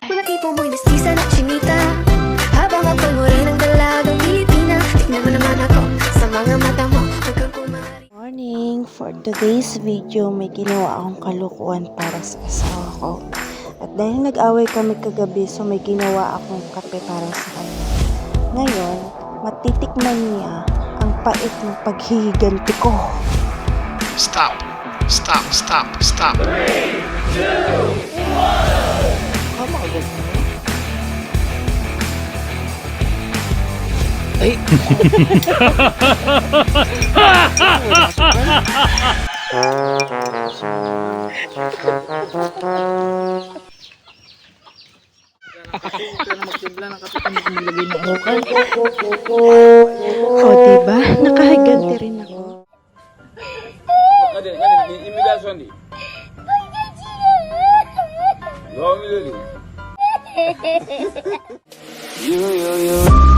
Kung tipo mo'y mestiza na chinita, habang ako'y morenang dalagang Pilipina, tignan mo naman ako sa mga mata mo. Huwag kang kumari. Morning! For today's video, may ginawa akong kalukuhan para sa asawa ko. At dahil nag-away kami kagabi, so may ginawa akong kape para sa kanya. Ngayon, matitikman niya ang pait ng paghihiganti ko. Stop. Stop. Stop. Stop. 3, 2, 1. Tama ka ba? Ay. O, diba? Nakahiganti rin ako. Imitasyon di. Yo, yo, yo.